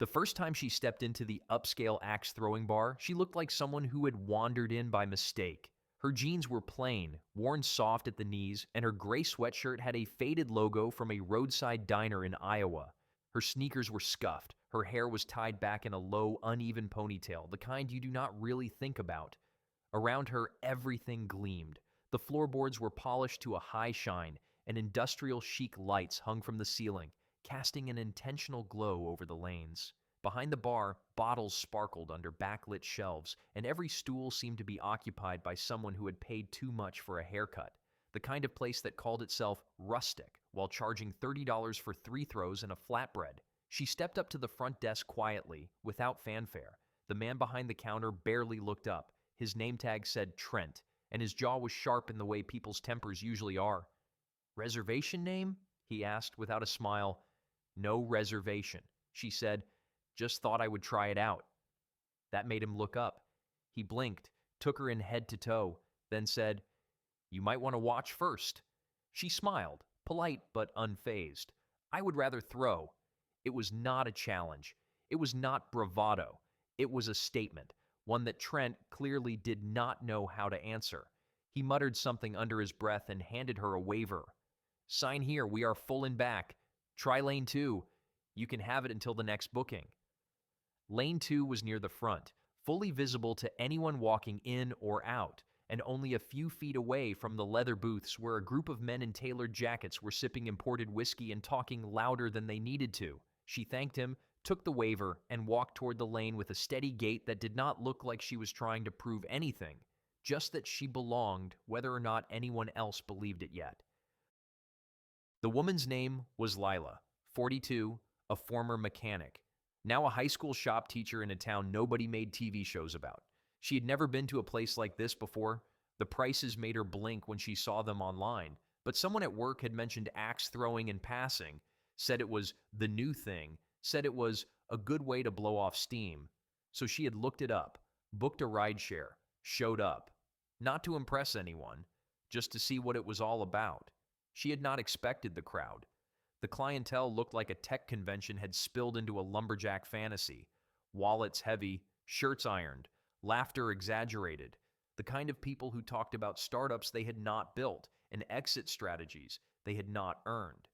The first time she stepped into the upscale axe throwing bar, she looked like someone who had wandered in by mistake. Her jeans were plain, worn soft at the knees, and her gray sweatshirt had a faded logo from a roadside diner in Iowa. Her sneakers were scuffed, her hair was tied back in a low, uneven ponytail, the kind you do not really think about. Around her, everything gleamed. The floorboards were polished to a high shine, and industrial chic lights hung from the ceiling, casting an intentional glow over the lanes. Behind the bar, bottles sparkled under backlit shelves, and every stool seemed to be occupied by someone who had paid too much for a haircut. The kind of place that called itself rustic while charging $30 for 3 throws and a flatbread. She stepped up to the front desk quietly, without fanfare. The man behind the counter barely looked up. His name tag said Trent, and his jaw was sharp in the way people's tempers usually are. "Reservation name?" he asked without a smile. "No reservation," she said. "Just thought I would try it out." That made him look up. He blinked, took her in head to toe, then said, "You might want to watch first." She smiled, polite but unfazed. "I would rather throw." It was not a challenge. It was not bravado. It was a statement, one that Trent clearly did not know how to answer. He muttered something under his breath and handed her a waiver. "Sign here, we are full in back. Try lane 2. You can have it until the next booking." Lane 2 was near the front, fully visible to anyone walking in or out, and only a few feet away from the leather booths where a group of men in tailored jackets were sipping imported whiskey and talking louder than they needed to. She thanked him, took the waiver, and walked toward the lane with a steady gait that did not look like she was trying to prove anything, just that she belonged, whether or not anyone else believed it yet. The woman's name was Lila, 42, a former mechanic, now a high school shop teacher in a town nobody made TV shows about. She had never been to a place like this before. The prices made her blink when she saw them online, but someone at work had mentioned axe throwing in passing, said it was the new thing, said it was a good way to blow off steam. So she had looked it up, booked a rideshare, showed up. Not to impress anyone, just to see what it was all about. She had not expected the crowd. The clientele looked like a tech convention had spilled into a lumberjack fantasy. Wallets heavy, shirts ironed, laughter exaggerated. The kind of people who talked about startups they had not built and exit strategies they had not earned.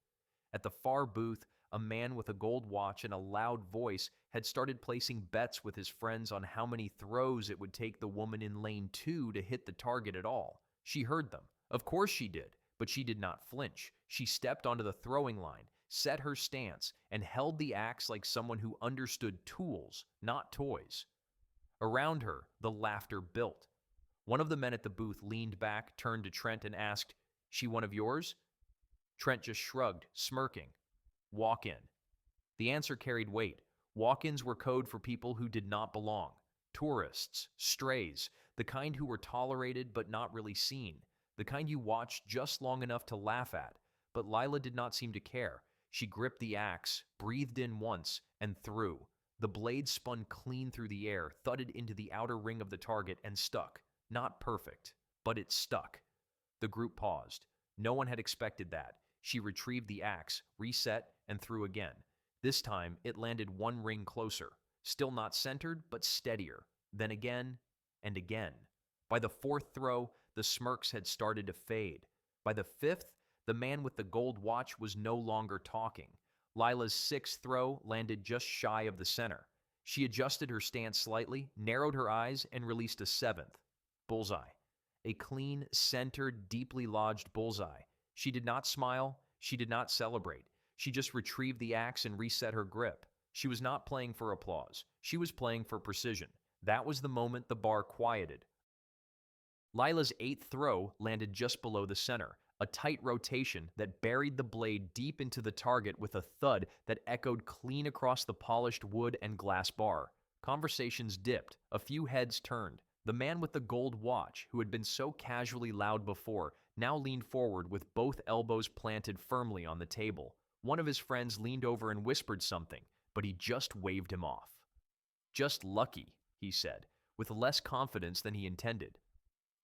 At the far booth, a man with a gold watch and a loud voice had started placing bets with his friends on how many throws it would take the woman in lane 2 to hit the target at all. She heard them. Of course she did. But she did not flinch. She stepped onto the throwing line, set her stance, and held the axe like someone who understood tools, not toys. Around her, the laughter built. One of the men at the booth leaned back, turned to Trent, and asked, "She one of yours?" Trent just shrugged, smirking. "Walk in." The answer carried weight. Walk-ins were code for people who did not belong. Tourists, strays, the kind who were tolerated but not really seen. The kind you watched just long enough to laugh at. But Lila did not seem to care. She gripped the axe, breathed in once, and threw. The blade spun clean through the air, thudded into the outer ring of the target, and stuck. Not perfect, but it stuck. The group paused. No one had expected that. She retrieved the axe, reset, and threw again. This time, it landed one ring closer. Still not centered, but steadier. Then again, and again. By the 4th throw, the smirks had started to fade. By the 5th, the man with the gold watch was no longer talking. Lila's 6th throw landed just shy of the center. She adjusted her stance slightly, narrowed her eyes, and released a 7th. Bullseye. A clean, centered, deeply lodged bullseye. She did not smile. She did not celebrate. She just retrieved the axe and reset her grip. She was not playing for applause. She was playing for precision. That was the moment the bar quieted. Lila's 8th throw landed just below the center, a tight rotation that buried the blade deep into the target with a thud that echoed clean across the polished wood and glass bar. Conversations dipped, a few heads turned. The man with the gold watch, who had been so casually loud before, now leaned forward with both elbows planted firmly on the table. One of his friends leaned over and whispered something, but he just waved him off. "Just lucky," he said, with less confidence than he intended.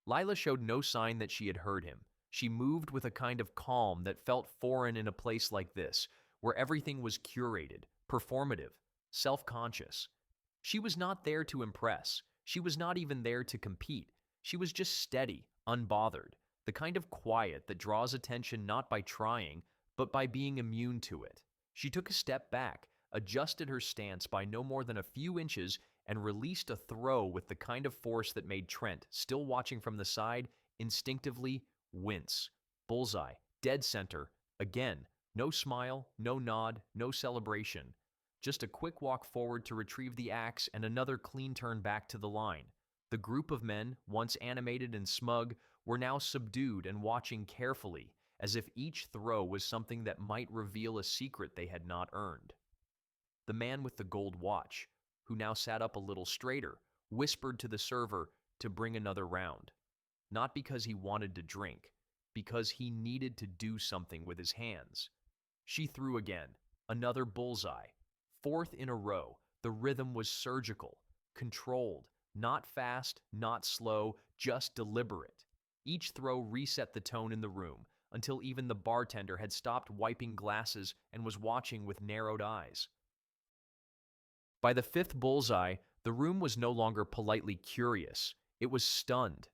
Lila showed no sign that she had heard him. She moved with a kind of calm that felt foreign in a place like this, where everything was curated, performative. self-conscious. She was not there to impress. She was not even there to compete. She was just steady, unbothered, the kind of quiet that draws attention not by trying, but by being immune to it. She took a step back, adjusted her stance by no more than a few inches, and released a throw with the kind of force that made Trent, still watching from the side, instinctively wince. Bullseye, dead center, again. No smile, no nod, no celebration. Just a quick walk forward to retrieve the axe and another clean turn back to the line. The group of men, once animated and smug, were now subdued and watching carefully, as if each throw was something that might reveal a secret they had not earned. The man with the gold watch, who now sat up a little straighter, whispered to the server to bring another round. Not because he wanted to drink, because he needed to do something with his hands. She threw again, another bullseye. Fourth in a row, the rhythm was surgical, controlled, not fast, not slow, just deliberate. Each throw reset the tone in the room, until even the bartender had stopped wiping glasses and was watching with narrowed eyes. By the fifth bullseye, the room was no longer politely curious. It was stunned.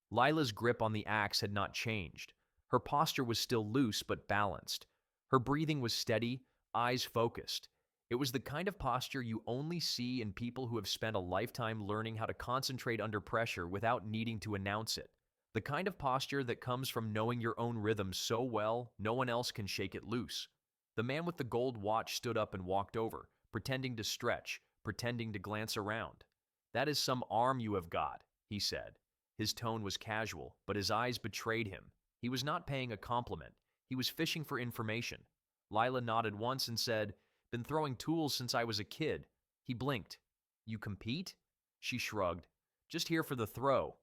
Lila's grip on the axe had not changed. Her posture was still loose but balanced. Her breathing was steady, eyes focused. It was the kind of posture you only see in people who have spent a lifetime learning how to concentrate under pressure without needing to announce it. The kind of posture that comes from knowing your own rhythm so well, no one else can shake it loose. The man with the gold watch stood up and walked over, pretending to stretch, pretending to glance around. "That is some arm you have got," he said. His tone was casual, but his eyes betrayed him. He was not paying a compliment. He was fishing for information. Lila nodded once and said, "Been throwing tools since I was a kid." He blinked. "You compete?" She shrugged. "Just here for the throw."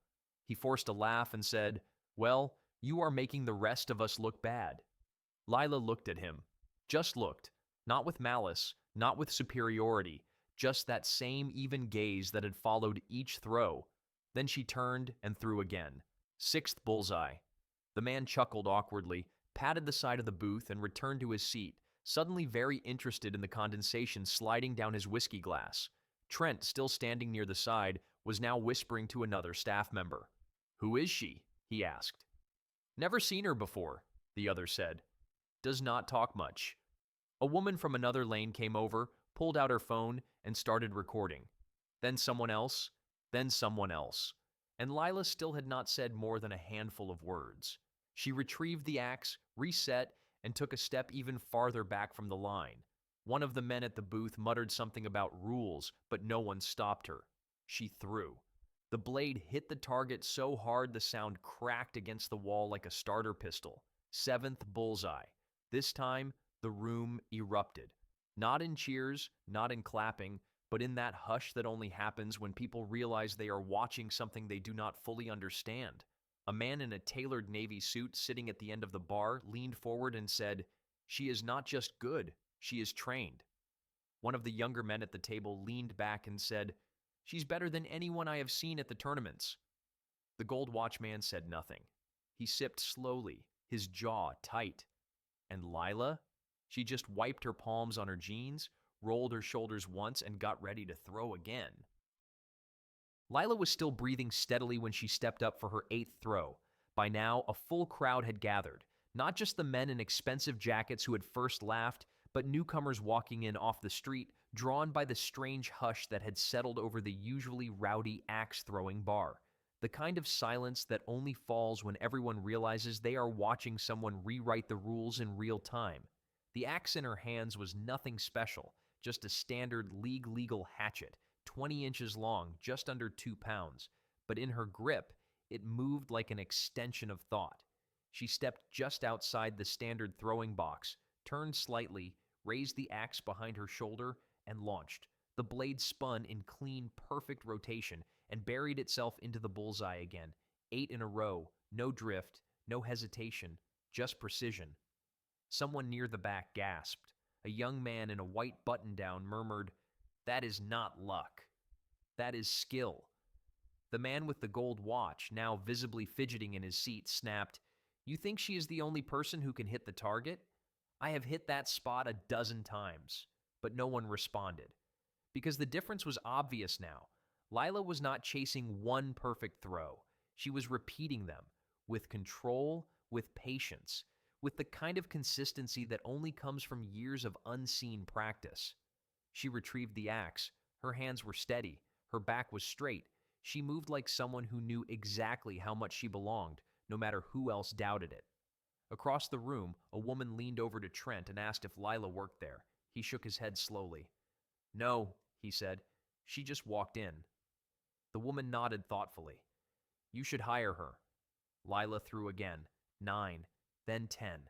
He forced a laugh and said, "Well, you are making the rest of us look bad." Lila looked at him. Just looked. Not with malice, not with superiority, just that same even gaze that had followed each throw. Then she turned and threw again. Sixth bullseye. The man chuckled awkwardly, patted the side of the booth, and returned to his seat, suddenly very interested in the condensation sliding down his whiskey glass. Trent, still standing near the side, was now whispering to another staff member. "Who is she?" he asked. "Never seen her before," the other said. "Does not talk much." A woman from another lane came over, pulled out her phone, and started recording. Then someone else, and Lila still had not said more than a handful of words. She retrieved the axe, reset, and took a step even farther back from the line. One of the men at the booth muttered something about rules, but no one stopped her. She threw. The blade hit the target so hard the sound cracked against the wall like a starter pistol. Seventh bullseye. This time, the room erupted. Not in cheers, not in clapping, but in that hush that only happens when people realize they are watching something they do not fully understand. A man in a tailored navy suit sitting at the end of the bar leaned forward and said, "She is not just good, she is trained." One of the younger men at the table leaned back and said, "She's better than anyone I have seen at the tournaments." The gold watchman said nothing. He sipped slowly, his jaw tight. And Lila? She just wiped her palms on her jeans, rolled her shoulders once, and got ready to throw again. Lila was still breathing steadily when she stepped up for her eighth throw. By now, a full crowd had gathered, not just the men in expensive jackets who had first laughed, but newcomers walking in off the street, drawn by the strange hush that had settled over the usually rowdy axe-throwing bar. The kind of silence that only falls when everyone realizes they are watching someone rewrite the rules in real time. The axe in her hands was nothing special, just a standard league-legal hatchet, 20 inches long, just under 2 pounds. But in her grip, it moved like an extension of thought. She stepped just outside the standard throwing box, turned slightly, raised the axe behind her shoulder, and launched. The blade spun in clean, perfect rotation and buried itself into the bullseye again. 8 in a row, no drift, no hesitation, just precision. Someone near the back gasped. A young man in a white button-down murmured, "That is not luck. That is skill." The man with the gold watch, now visibly fidgeting in his seat, snapped, "You think she is the only person who can hit the target? I have hit that spot a dozen times." But no one responded. Because the difference was obvious now. Lila was not chasing one perfect throw. She was repeating them with control, with patience, with the kind of consistency that only comes from years of unseen practice. She retrieved the axe. Her hands were steady. Her back was straight. She moved like someone who knew exactly how much she belonged, no matter who else doubted it. Across the room, a woman leaned over to Trent and asked if Lila worked there. He shook his head slowly. "No," he said. "She just walked in." The woman nodded thoughtfully. "You should hire her." Lila threw again. 9, then 10.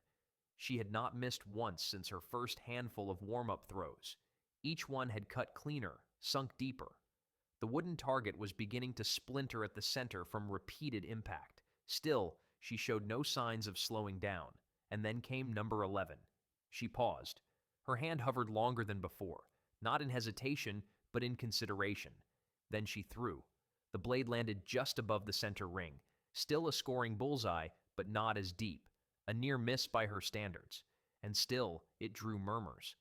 She had not missed once since her first handful of warm-up throws. Each one had cut cleaner, sunk deeper. The wooden target was beginning to splinter at the center from repeated impact. Still, she showed no signs of slowing down. And then came number 11. She paused. Her hand hovered longer than before, not in hesitation, but in consideration. Then she threw. The blade landed just above the center ring. Still a scoring bullseye, but not as deep. A near miss by her standards. And still, it drew murmurs.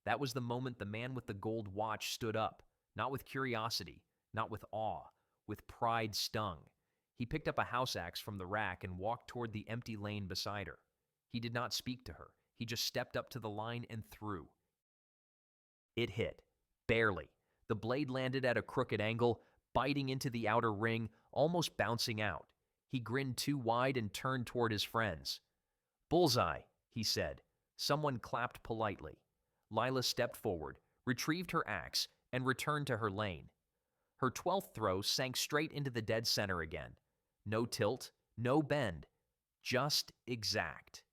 That was the moment the man with the gold watch stood up, not with curiosity, not with awe, with pride stung. He picked up a house axe from the rack and walked toward the empty lane beside her. He did not speak to her. He just stepped up to the line and threw. It hit. Barely. The blade landed at a crooked angle, biting into the outer ring, almost bouncing out. He grinned too wide and turned toward his friends. "Bullseye," he said. Someone clapped politely. Lila stepped forward, retrieved her axe, and returned to her lane. Her 12th throw sank straight into the dead center again. No tilt, no bend, just exact.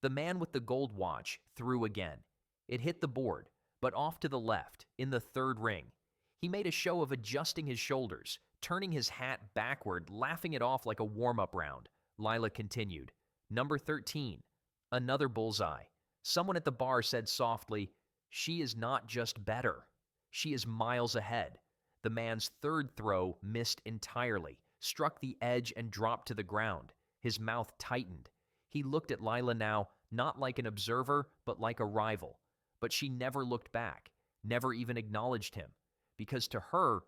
The man with the gold watch threw again. It hit the board, but off to the left, in the third ring. He made a show of adjusting his shoulders, turning his hat backward, laughing it off like a warm-up round. Lila continued. Number 13. Another bullseye. Someone at the bar said softly, "She is not just better. She is miles ahead." The man's third throw missed entirely, struck the edge and dropped to the ground. His mouth tightened. He looked at Lila now, not like an observer, but like a rival. But she never looked back, never even acknowledged him. Because to her,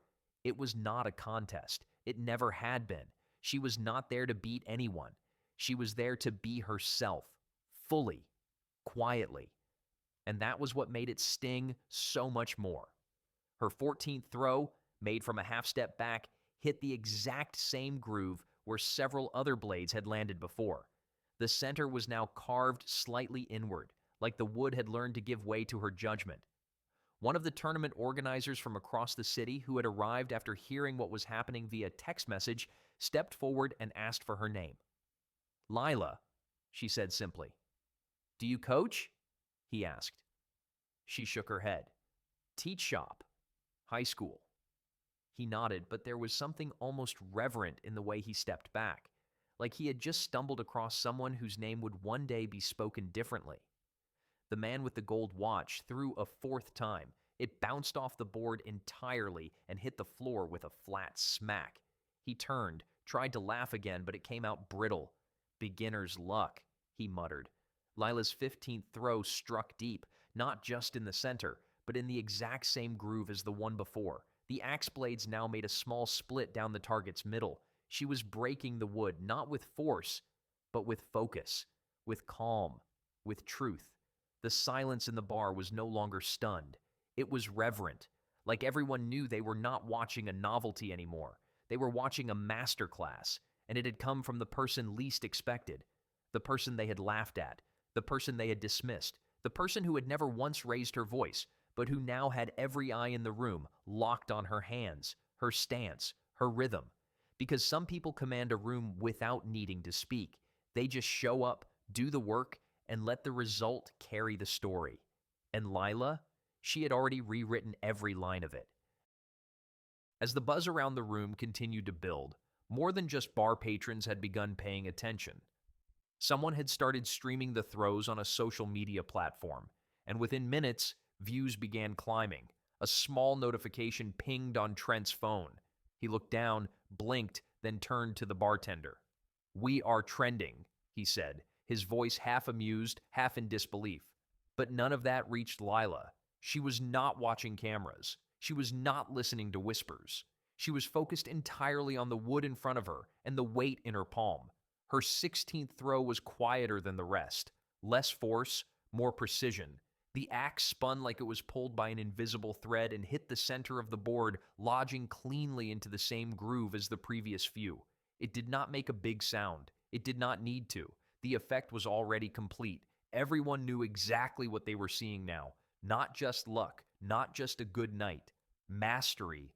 it was not a contest. It never had been. She was not there to beat anyone. She was there to be herself, fully, quietly. And that was what made it sting so much more. Her 14th throw, made from a half step back, hit the exact same groove where several other blades had landed before. The center was now carved slightly inward, like the wood had learned to give way to her judgment. One of the tournament organizers from across the city, who had arrived after hearing what was happening via text message, stepped forward and asked for her name. "Lila," she said simply. "Do you coach?" he asked. She shook her head. "Teach shop. High school." He nodded, but there was something almost reverent in the way he stepped back, like he had just stumbled across someone whose name would one day be spoken differently. The man with the gold watch threw a 4th time. It bounced off the board entirely and hit the floor with a flat smack. He turned, tried to laugh again, but it came out brittle. "Beginner's luck," he muttered. Lila's 15th throw struck deep, not just in the center, but in the exact same groove as the one before. The axe blades now made a small split down the target's middle. She was breaking the wood, not with force, but with focus, with calm, with truth. The silence in the bar was no longer stunned. It was reverent, like everyone knew they were not watching a novelty anymore. They were watching a masterclass, and it had come from the person least expected, the person they had laughed at, the person they had dismissed, the person who had never once raised her voice, but who now had every eye in the room locked on her hands, her stance, her rhythm. Because some people command a room without needing to speak. They just show up, do the work, and let the result carry the story. And Lila, she had already rewritten every line of it. As the buzz around the room continued to build, more than just bar patrons had begun paying attention. Someone had started streaming the throws on a social media platform, and within minutes, views began climbing. A small notification pinged on Trent's phone. He looked down, blinked, then turned to the bartender. "We are trending," he said, his voice half amused, half in disbelief. But none of that reached Lila. She was not watching cameras. She was not listening to whispers. She was focused entirely on the wood in front of her and the weight in her palm. Her 16th throw was quieter than the rest. Less force, more precision. The axe spun like it was pulled by an invisible thread and hit the center of the board, lodging cleanly into the same groove as the previous few. It did not make a big sound. It did not need to. The effect was already complete. Everyone knew exactly what they were seeing now. Not just luck, not just a good night. Mastery.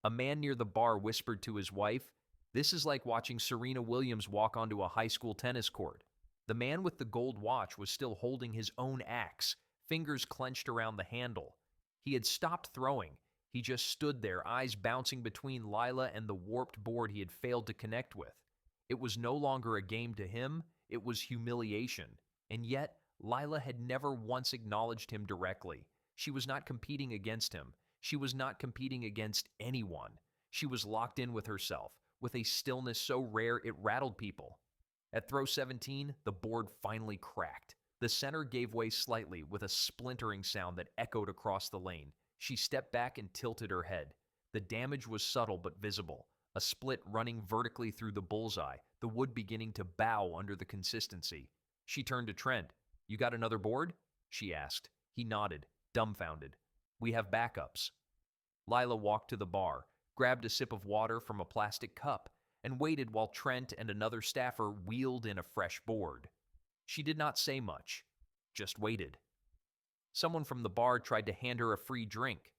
A man near the bar whispered to his wife, "This is like watching Serena Williams walk onto a high school tennis court." The man with the gold watch was still holding his own axe, fingers clenched around the handle. He had stopped throwing. He just stood there, eyes bouncing between Lila and the warped board he had failed to connect with. It was no longer a game to him, it was humiliation. And yet, Lila had never once acknowledged him directly. She was not competing against him. She was not competing against anyone. She was locked in with herself, with a stillness so rare it rattled people. At throw 17, the board finally cracked. The center gave way slightly with a splintering sound that echoed across the lane. She stepped back and tilted her head. The damage was subtle but visible, a split running vertically through the bullseye, the wood beginning to bow under the consistency. She turned to Trent. "You got another board?" she asked. He nodded, dumbfounded. "We have backups." Lila walked to the bar, grabbed a sip of water from a plastic cup, and waited while Trent and another staffer wheeled in a fresh board. She did not say much, just waited. Someone from the bar tried to hand her a free drink.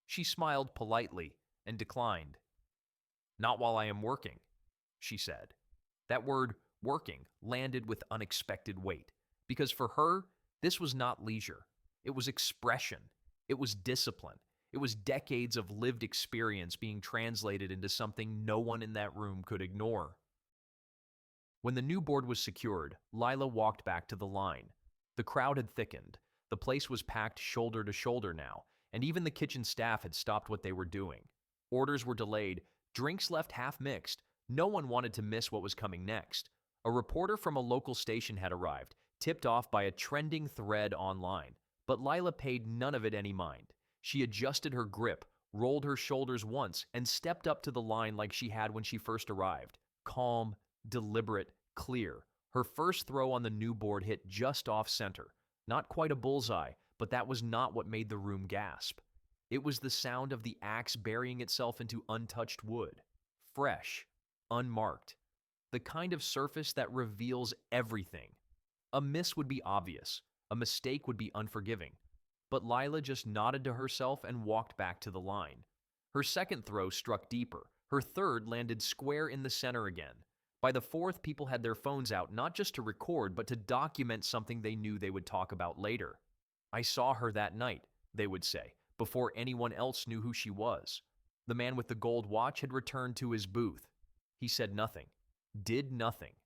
She smiled politely and declined. "Not while I am working," she said. That word, working, landed with unexpected weight, because for her, this was not leisure. It was expression. It was discipline. It was decades of lived experience being translated into something no one in that room could ignore. When the new board was secured, Lila walked back to the line. The crowd had thickened. The place was packed shoulder to shoulder now, and even the kitchen staff had stopped what they were doing. Orders were delayed, drinks left half-mixed. No one wanted to miss what was coming next. A reporter from a local station had arrived, tipped off by a trending thread online. But Lila paid none of it any mind. She adjusted her grip, rolled her shoulders once, and stepped up to the line like she had when she first arrived. Calm, deliberate, clear. Her first throw on the new board hit just off center. Not quite a bullseye, but that was not what made the room gasp. It was the sound of the axe burying itself into untouched wood. Fresh, unmarked. The kind of surface that reveals everything. A miss would be obvious. A mistake would be unforgiving. But Lila just nodded to herself and walked back to the line. Her second throw struck deeper. Her third landed square in the center again. By the fourth, people had their phones out not just to record, but to document something they knew they would talk about later. "I saw her that night," they would say, before anyone else knew who she was. The man with the gold watch had returned to his booth. He said nothing, did nothing.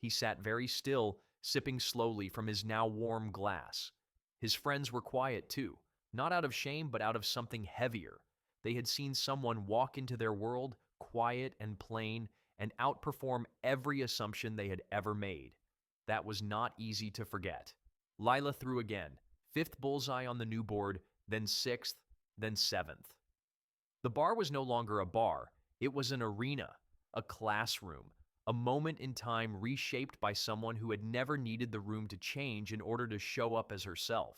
He sat very still, sipping slowly from his now warm glass. His friends were quiet too, not out of shame but out of something heavier. They had seen someone walk into their world, quiet and plain, and outperform every assumption they had ever made. That was not easy to forget. Lila threw again, fifth bullseye on the new board, then sixth, then seventh. The bar was no longer a bar. It was an arena, a classroom, a moment in time reshaped by someone who had never needed the room to change in order to show up as herself.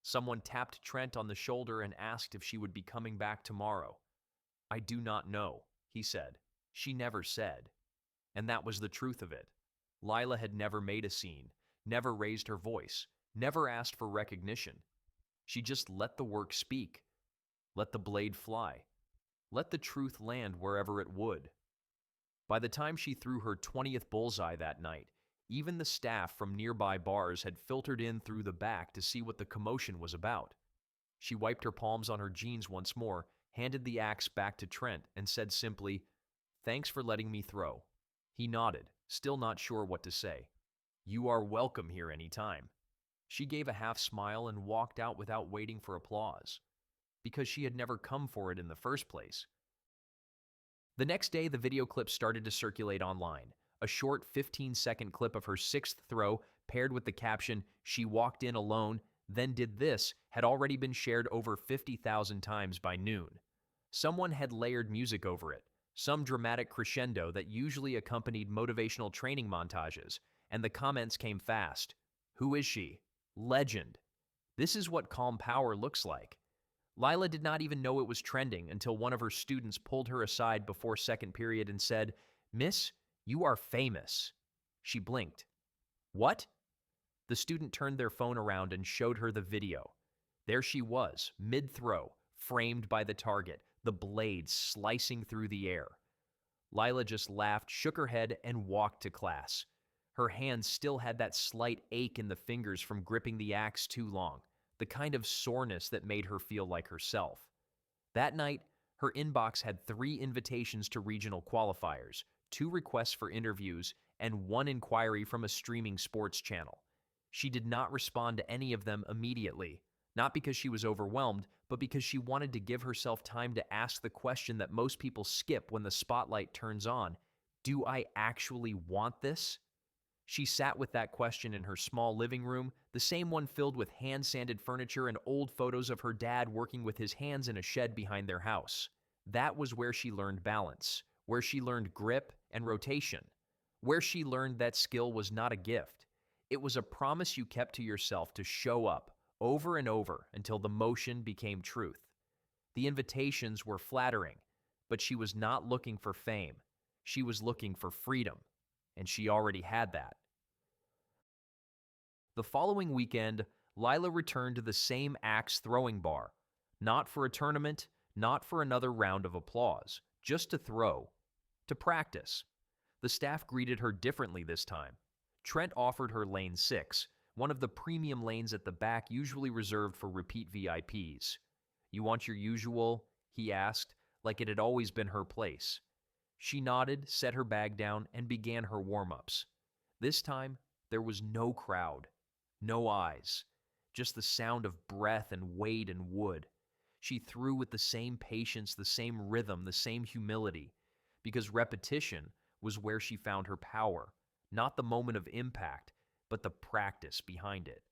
Someone tapped Trent on the shoulder and asked if she would be coming back tomorrow. "I do not know," he said. She never said. And that was the truth of it. Lila had never made a scene, never raised her voice, never asked for recognition. She just let the work speak. Let the blade fly. Let the truth land wherever it would. By the time she threw her 20th bullseye that night, even the staff from nearby bars had filtered in through the back to see what the commotion was about. She wiped her palms on her jeans once more, handed the axe back to Trent, and said simply, "Thanks for letting me throw." He nodded, still not sure what to say. "You are welcome here any time." She gave a half smile and walked out without waiting for applause, because she had never come for it in the first place. The next day, the video clip started to circulate online. A short 15-second clip of her sixth throw paired with the caption, "She walked in alone, then did this had already been shared over 50,000 times by noon. Someone had layered music over it, some dramatic crescendo that usually accompanied motivational training montages, and the comments came fast. Who is she? Legend. This is what calm power looks like. Lila did not even know it was trending until one of her students pulled her aside before second period and said, "Miss, you are famous." She blinked. What? The student turned their phone around and showed her the video. There she was, mid-throw, framed by the target, the blade slicing through the air. Lila just laughed, shook her head, and walked to class. Her hands still had that slight ache in the fingers from gripping the axe too long, the kind of soreness that made her feel like herself. That night, her inbox had 3 invitations to regional qualifiers, 2 requests for interviews, and 1 inquiry from a streaming sports channel. She did not respond to any of them immediately, not because she was overwhelmed, but because she wanted to give herself time to ask the question that most people skip when the spotlight turns on: do I actually want this? She sat with that question in her small living room, the same one filled with hand-sanded furniture and old photos of her dad working with his hands in a shed behind their house. That was where she learned balance, where she learned grip and rotation, where she learned that skill was not a gift. It was a promise you kept to yourself to show up over and over until the motion became truth. The invitations were flattering, but she was not looking for fame. She was looking for freedom, and she already had that. The following weekend, Lila returned to the same axe throwing bar. Not for a tournament, not for another round of applause, just to throw, to practice. The staff greeted her differently this time. Trent offered her lane 6, one of the premium lanes at the back usually reserved for repeat VIPs. "You want your usual?" he asked, like it had always been her place. She nodded, set her bag down, and began her warm-ups. This time, there was no crowd, no eyes, just the sound of breath and weight and wood. She threw with the same patience, the same rhythm, the same humility, because repetition was where she found her power, not the moment of impact, but the practice behind it.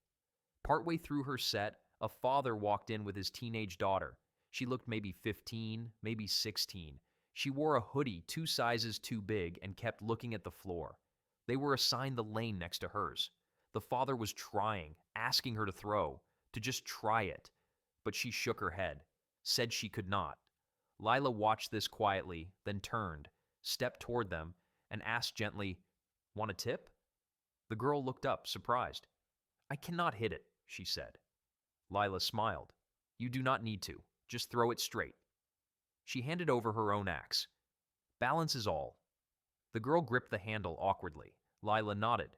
Partway through her set, a father walked in with his teenage daughter. She looked maybe 15, maybe 16. She wore a hoodie 2 sizes too big and kept looking at the floor. They were assigned the lane next to hers. The father was trying, asking her to throw, to just try it. But she shook her head, said she could not. Lila watched this quietly, then turned, stepped toward them, and asked gently, "Want a tip?" The girl looked up, surprised. "I cannot hit it," she said. Lila smiled. "You do not need to. Just throw it straight." She handed over her own axe. "Balance is all." The girl gripped the handle awkwardly. Lila nodded.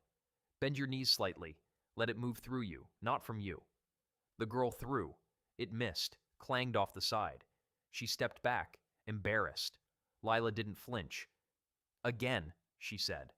"Bend your knees slightly. Let it move through you, not from you." The girl threw. It missed, clanged off the side. She stepped back, embarrassed. Lila didn't flinch. "Again," she said.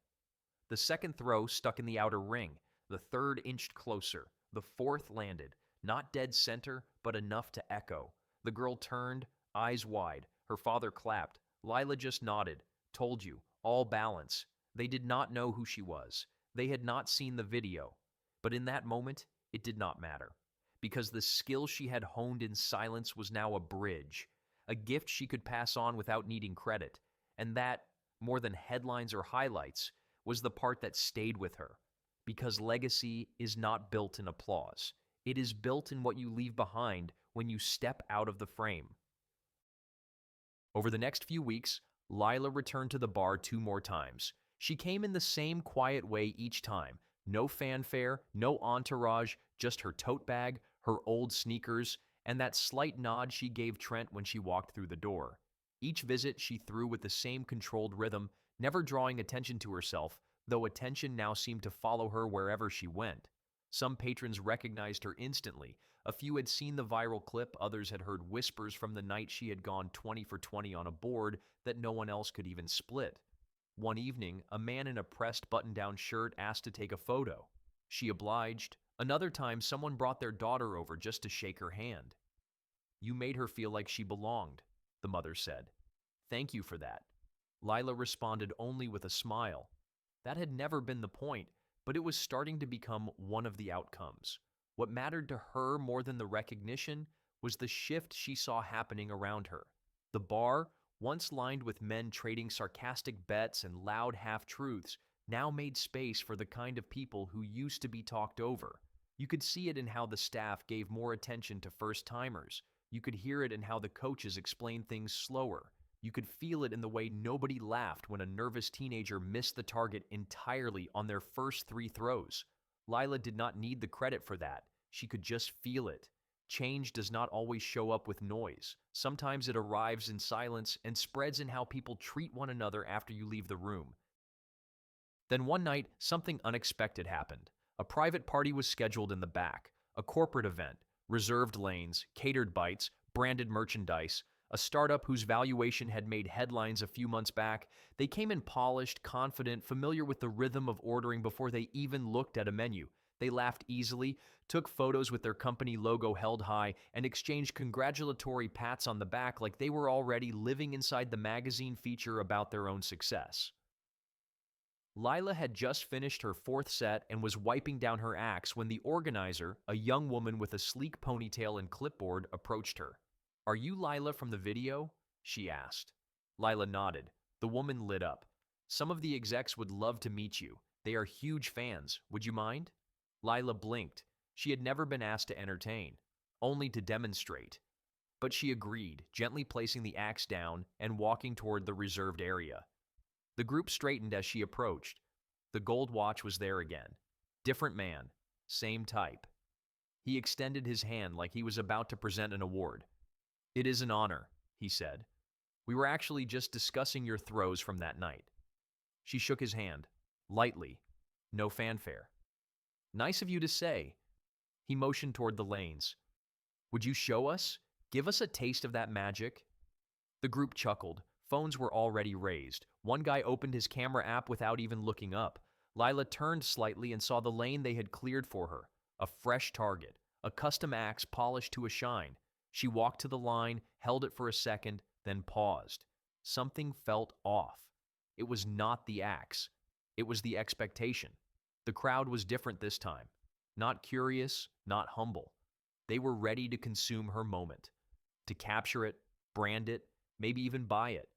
The second throw stuck in the outer ring. The third inched closer. The fourth landed, not dead center, but enough to echo. The girl turned, eyes wide. Her father clapped. Lila just nodded. "Told you, all balance." They did not know who she was. They had not seen the video. But in that moment, it did not matter. Because the skill she had honed in silence was now a bridge, a gift she could pass on without needing credit. And that, more than headlines or highlights, was the part that stayed with her. Because legacy is not built in applause. It is built in what you leave behind when you step out of the frame. Over the next few weeks, Lila returned to the bar 2 more times. She came in the same quiet way each time. No fanfare, no entourage, just her tote bag, her old sneakers, and that slight nod she gave Trent when she walked through the door. Each visit she threw with the same controlled rhythm, never drawing attention to herself, though attention now seemed to follow her wherever she went. Some patrons recognized her instantly. A few had seen the viral clip, others had heard whispers from the night she had gone 20 for 20 on a board that no one else could even split. One evening, a man in a pressed button-down shirt asked to take a photo. She obliged. Another time, someone brought their daughter over just to shake her hand. "You made her feel like she belonged," the mother said. "Thank you for that." Lila responded only with a smile. That had never been the point, but it was starting to become one of the outcomes. What mattered to her more than the recognition was the shift she saw happening around her. The bar, once lined with men trading sarcastic bets and loud half-truths, now made space for the kind of people who used to be talked over. You could see it in how the staff gave more attention to first-timers. You could hear it in how the coaches explained things slower. You could feel it in the way nobody laughed when a nervous teenager missed the target entirely on their first 3 throws. Lila did not need the credit for that. She could just feel it. Change does not always show up with noise. Sometimes it arrives in silence and spreads in how people treat one another after you leave the room. Then one night, something unexpected happened. A private party was scheduled in the back, a corporate event, reserved lanes, catered bites, branded merchandise, a startup whose valuation had made headlines a few months back. They came in polished, confident, familiar with the rhythm of ordering before they even looked at a menu. They laughed easily, took photos with their company logo held high, and exchanged congratulatory pats on the back like they were already living inside the magazine feature about their own success. Lila had just finished her 4th set and was wiping down her axe when the organizer, a young woman with a sleek ponytail and clipboard, approached her. "Are you Lila from the video?" she asked. Lila nodded. The woman lit up. "Some of the execs would love to meet you. They are huge fans. Would you mind?" Lila blinked. She had never been asked to entertain, only to demonstrate. But she agreed, gently placing the axe down and walking toward the reserved area. The group straightened as she approached. The gold watch was there again. Different man, same type. He extended his hand like he was about to present an award. "It is an honor," he said. "We were actually just discussing your throws from that night." She shook his hand, lightly, no fanfare. "Nice of you to say." He motioned toward the lanes. "Would you show us? Give us a taste of that magic?" The group chuckled. Phones were already raised. One guy opened his camera app without even looking up. Lila turned slightly and saw the lane they had cleared for her. A fresh target, a custom axe polished to a shine. She walked to the line, held it for a second, then paused. Something felt off. It was not the axe. It was the expectation. The crowd was different this time. Not curious, not humble. They were ready to consume her moment, to capture it, brand it, maybe even buy it.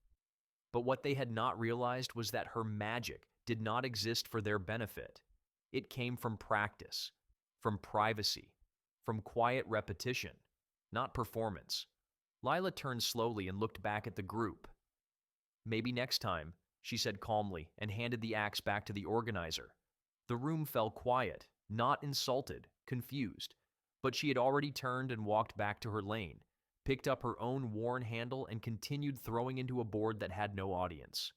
But what they had not realized was that her magic did not exist for their benefit. It came from practice, from privacy, from quiet repetition, not performance. Lila turned slowly and looked back at the group. "Maybe next time," she said calmly and handed the axe back to the organizer. The room fell quiet, not insulted, confused. But she had already turned and walked back to her lane, picked up her own worn handle and continued throwing into a board that had no audience.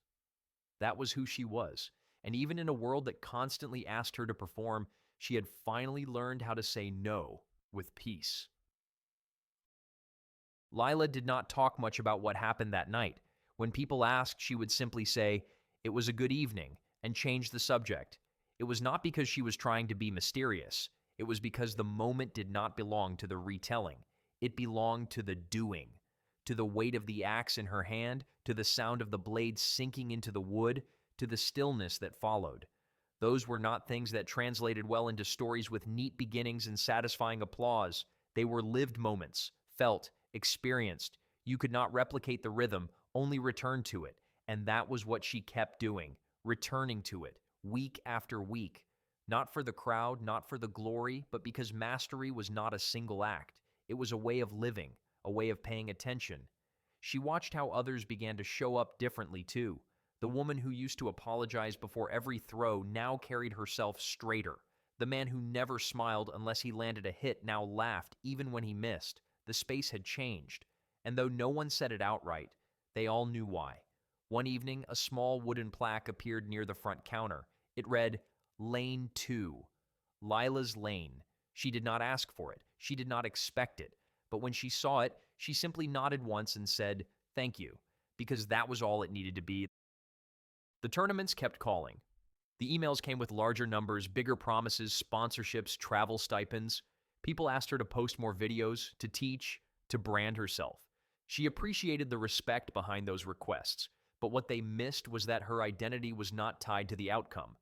That was who she was, and even in a world that constantly asked her to perform, she had finally learned how to say no with peace. Lila did not talk much about what happened that night. When people asked, she would simply say, "It was a good evening," and change the subject. It was not because she was trying to be mysterious. It was because the moment did not belong to the retelling. It belonged to the doing, to the weight of the axe in her hand, to the sound of the blade sinking into the wood, to the stillness that followed. Those were not things that translated well into stories with neat beginnings and satisfying applause. They were lived moments, felt, experienced. You could not replicate the rhythm, only return to it. And that was what she kept doing, returning to it, week after week. Not for the crowd, not for the glory, but because mastery was not a single act. It was a way of living, a way of paying attention. She watched how others began to show up differently too. The woman who used to apologize before every throw now carried herself straighter. The man who never smiled unless he landed a hit now laughed even when he missed. The space had changed. And though no one said it outright, they all knew why. One evening, a small wooden plaque appeared near the front counter. It read, "Lane 2. Lila's Lane." She did not ask for it. She did not expect it. But when she saw it, she simply nodded once and said, "Thank you," because that was all it needed to be. The tournaments kept calling. The emails came with larger numbers, bigger promises, sponsorships, travel stipends. People asked her to post more videos, to teach, to brand herself. She appreciated the respect behind those requests, but what they missed was that her identity was not tied to the outcome.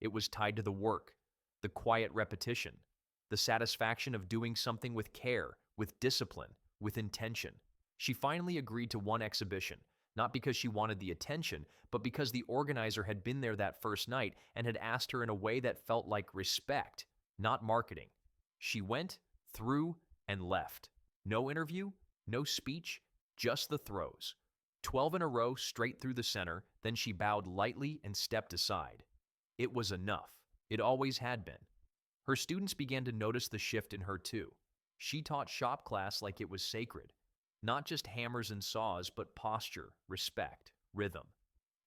It was tied to the work, the quiet repetition, the satisfaction of doing something with care, with discipline, with intention. She finally agreed to one exhibition, not because she wanted the attention, but because the organizer had been there that first night and had asked her in a way that felt like respect, not marketing. She went, threw, and left. No interview, no speech, just the throws. 12 in a row straight through the center, then she bowed lightly and stepped aside. It was enough. It always had been. Her students began to notice the shift in her too. She taught shop class like it was sacred. Not just hammers and saws, but posture, respect, rhythm.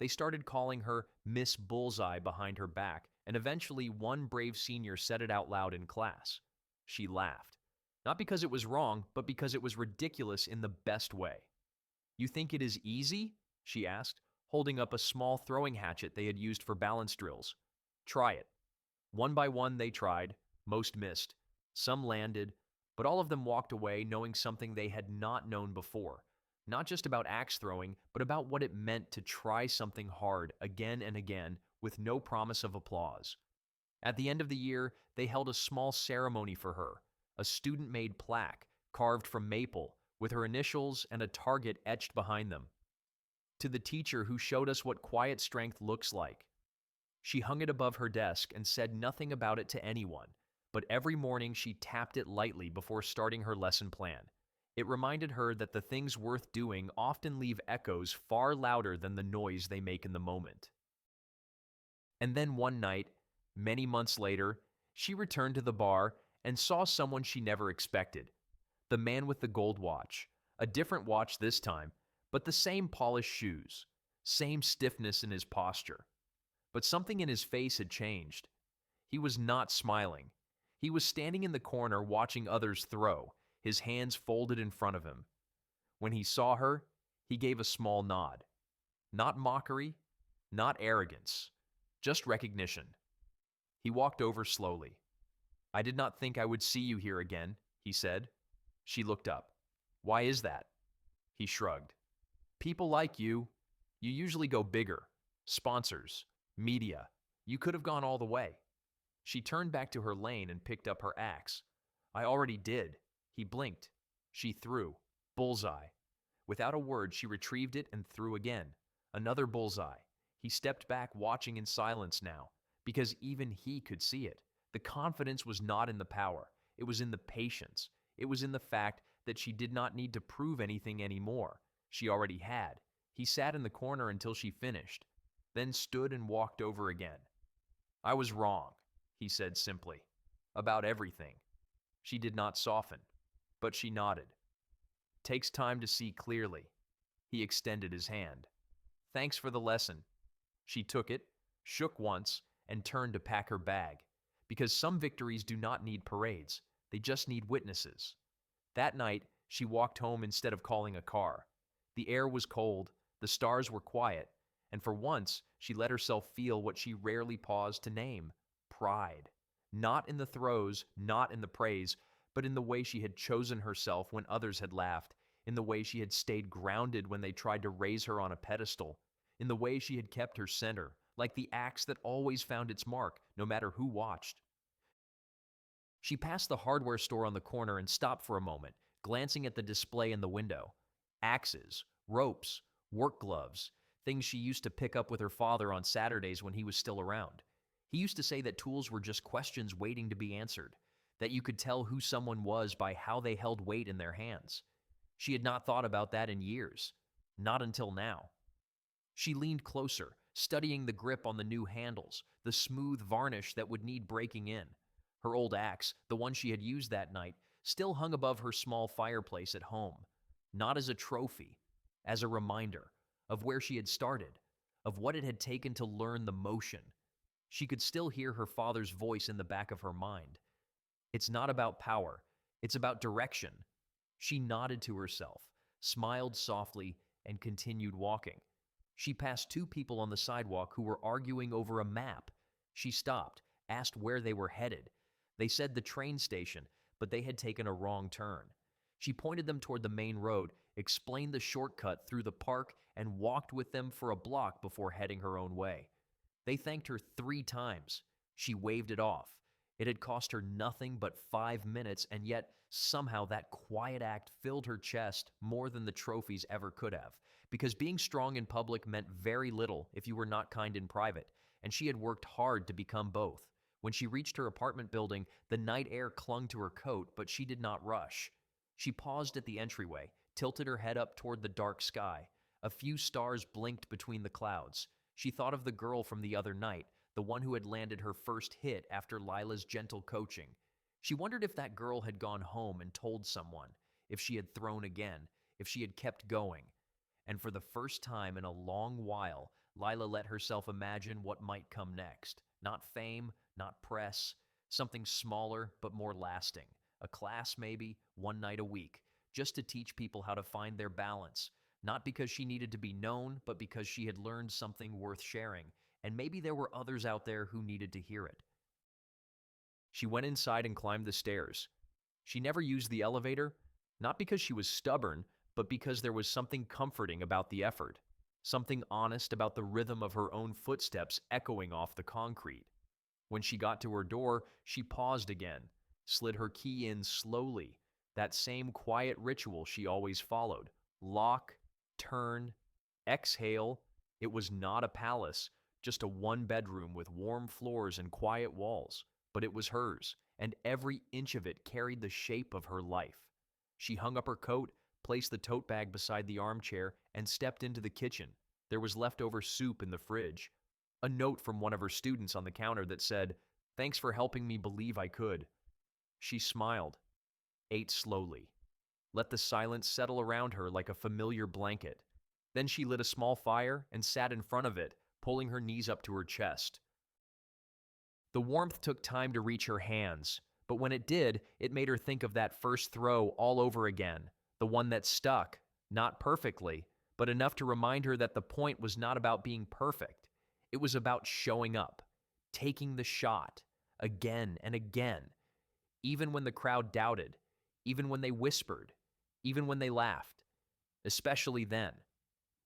They started calling her Miss Bullseye behind her back, and eventually one brave senior said it out loud in class. She laughed. Not because it was wrong, but because it was ridiculous in the best way. "You think it is easy?" she asked, holding up a small throwing hatchet they had used for balance drills. "Try it." One by one they tried. Most missed. Some landed, but all of them walked away knowing something they had not known before. Not just about axe throwing, but about what it meant to try something hard again and again with no promise of applause. At the end of the year, they held a small ceremony for her, a student-made plaque carved from maple with her initials and a target etched behind them. "To the teacher who showed us what quiet strength looks like." She hung it above her desk and said nothing about it to anyone, but every morning she tapped it lightly before starting her lesson plan. It reminded her that the things worth doing often leave echoes far louder than the noise they make in the moment. And then one night, many months later, she returned to the bar and saw someone she never expected. The man with the gold watch. A different watch this time, but the same polished shoes. Same stiffness in his posture. But something in his face had changed. He was not smiling. He was standing in the corner watching others throw, his hands folded in front of him. When he saw her, he gave a small nod. Not mockery, not arrogance, just recognition. He walked over slowly. "I did not think I would see you here again," he said. She looked up. "Why is that?" He shrugged. "People like you usually go bigger. Sponsors, media. You could have gone all the way." She turned back to her lane and picked up her axe. "I already did." He blinked. She threw. Bullseye. Without a word, she retrieved it and threw again. Another bullseye. He stepped back, watching in silence now, because even he could see it. The confidence was not in the power. It was in the patience. It was in the fact that she did not need to prove anything anymore. She already had. He sat in the corner until she finished, then stood and walked over again. "I was wrong," he said simply, "about everything." She did not soften, but she nodded. "Takes time to see clearly." He extended his hand. "Thanks for the lesson." She took it, shook once, and turned to pack her bag, because some victories do not need parades. They just need witnesses. That night, she walked home instead of calling a car. The air was cold, the stars were quiet, and for once, she let herself feel what she rarely paused to name: pride. Not in the throws, not in the praise, but in the way she had chosen herself when others had laughed, in the way she had stayed grounded when they tried to raise her on a pedestal, in the way she had kept her center, like the axe that always found its mark, no matter who watched. She passed the hardware store on the corner and stopped for a moment, glancing at the display in the window. Axes, ropes, work gloves, things she used to pick up with her father on Saturdays when he was still around. He used to say that tools were just questions waiting to be answered, that you could tell who someone was by how they held weight in their hands. She had not thought about that in years, not until now. She leaned closer, studying the grip on the new handles, the smooth varnish that would need breaking in. Her old axe, the one she had used that night, still hung above her small fireplace at home, not as a trophy, as a reminder of where she had started, of what it had taken to learn the motion. She could still hear her father's voice in the back of her mind. "It's not about power, it's about direction." She nodded to herself, smiled softly, and continued walking. She passed two people on the sidewalk who were arguing over a map. She stopped, asked where they were headed. They said the train station, but they had taken a wrong turn. She pointed them toward the main road, explained the shortcut through the park, and walked with them for a block before heading her own way. They thanked her 3 times. She waved it off. It had cost her nothing but 5 minutes, and yet somehow that quiet act filled her chest more than the trophies ever could have. Because being strong in public meant very little if you were not kind in private, and she had worked hard to become both. When she reached her apartment building, the night air clung to her coat, but she did not rush. She paused at the entryway, tilted her head up toward the dark sky. A few stars blinked between the clouds. She thought of the girl from the other night, the one who had landed her first hit after Lila's gentle coaching. She wondered if that girl had gone home and told someone, if she had thrown again, if she had kept going. And for the first time in a long while, Lila let herself imagine what might come next. Not fame, not press, something smaller but more lasting. A class maybe, one night a week, just to teach people how to find their balance. Not because she needed to be known, but because she had learned something worth sharing, and maybe there were others out there who needed to hear it. She went inside and climbed the stairs. She never used the elevator, not because she was stubborn, but because there was something comforting about the effort, something honest about the rhythm of her own footsteps echoing off the concrete. When she got to her door, she paused again, slid her key in slowly, that same quiet ritual she always followed. Lock, turn, exhale. It was not a palace, just a one-bedroom with warm floors and quiet walls, but it was hers, and every inch of it carried the shape of her life. She hung up her coat, placed the tote bag beside the armchair, and stepped into the kitchen. There was leftover soup in the fridge. A note from one of her students on the counter that said, "Thanks for helping me believe I could." She smiled, ate slowly, let the silence settle around her like a familiar blanket. Then she lit a small fire and sat in front of it, pulling her knees up to her chest. The warmth took time to reach her hands, but when it did, it made her think of that first throw all over again, the one that stuck, not perfectly, but enough to remind her that the point was not about being perfect. It was about showing up, taking the shot, again and again, even when the crowd doubted, even when they whispered, even when they laughed. Especially then.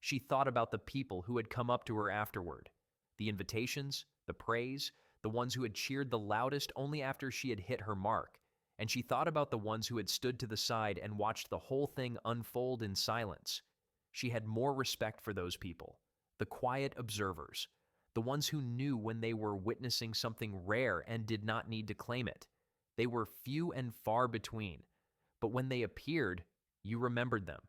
She thought about the people who had come up to her afterward, the invitations, the praise, the ones who had cheered the loudest only after she had hit her mark, and she thought about the ones who had stood to the side and watched the whole thing unfold in silence. She had more respect for those people, the quiet observers, the ones who knew when they were witnessing something rare and did not need to claim it. They were few and far between, but when they appeared, you remembered them.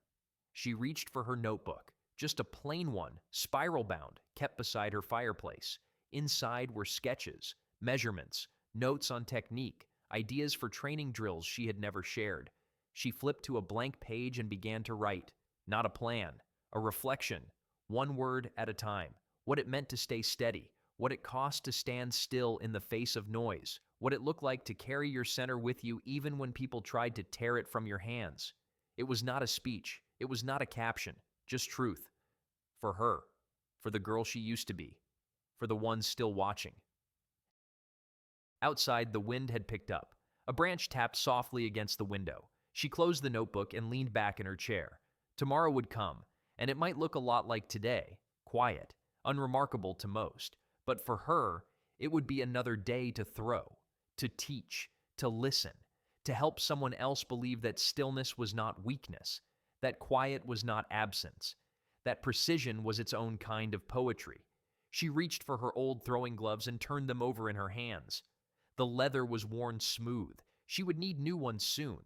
She reached for her notebook, just a plain one, spiral-bound, kept beside her fireplace. Inside were sketches, measurements, notes on technique, ideas for training drills she had never shared. She flipped to a blank page and began to write. Not a plan, a reflection, one word at a time. What it meant to stay steady, what it cost to stand still in the face of noise, what it looked like to carry your center with you even when people tried to tear it from your hands. It was not a speech, it was not a caption, just truth. For her, for the girl she used to be, for the ones still watching. Outside, the wind had picked up. A branch tapped softly against the window. She closed the notebook and leaned back in her chair. Tomorrow would come, and it might look a lot like today, quiet, unremarkable to most. But for her, it would be another day to throw, to teach, to listen, to help someone else believe that stillness was not weakness, that quiet was not absence, that precision was its own kind of poetry. She reached for her old throwing gloves and turned them over in her hands. The leather was worn smooth. She would need new ones soon.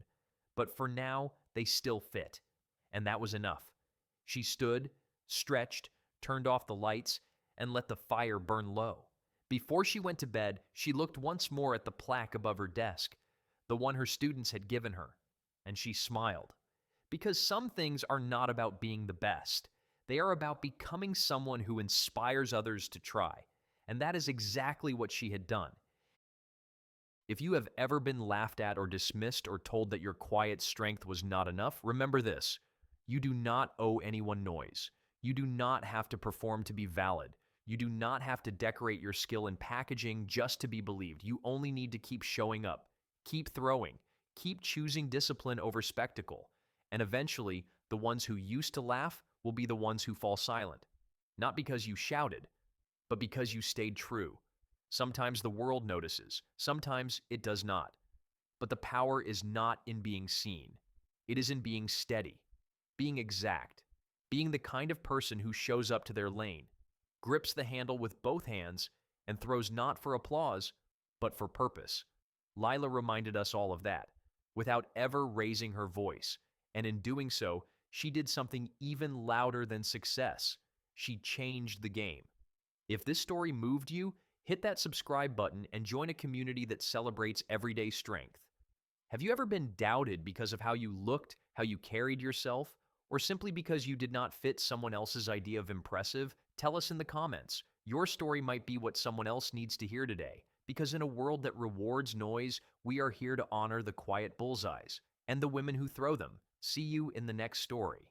But for now, they still fit. And that was enough. She stood, stretched, turned off the lights, and let the fire burn low. Before she went to bed, she looked once more at the plaque above her desk, the one her students had given her, and she smiled. Because some things are not about being the best. They are about becoming someone who inspires others to try. And that is exactly what she had done. If you have ever been laughed at or dismissed or told that your quiet strength was not enough, remember this. You do not owe anyone noise. You do not have to perform to be valid. You do not have to decorate your skill in packaging just to be believed. You only need to keep showing up, keep throwing, keep choosing discipline over spectacle. And eventually, the ones who used to laugh will be the ones who fall silent. Not because you shouted, but because you stayed true. Sometimes the world notices, sometimes it does not. But the power is not in being seen. It is in being steady, being exact, being the kind of person who shows up to their lane, grips the handle with both hands, and throws not for applause, but for purpose. Lila reminded us all of that, without ever raising her voice, and in doing so, she did something even louder than success. She changed the game. If this story moved you, hit that subscribe button and join a community that celebrates everyday strength. Have you ever been doubted because of how you looked, how you carried yourself, or simply because you did not fit someone else's idea of impressive? Tell us in the comments. Your story might be what someone else needs to hear today, because in a world that rewards noise, we are here to honor the quiet bullseyes and the women who throw them. See you in the next story.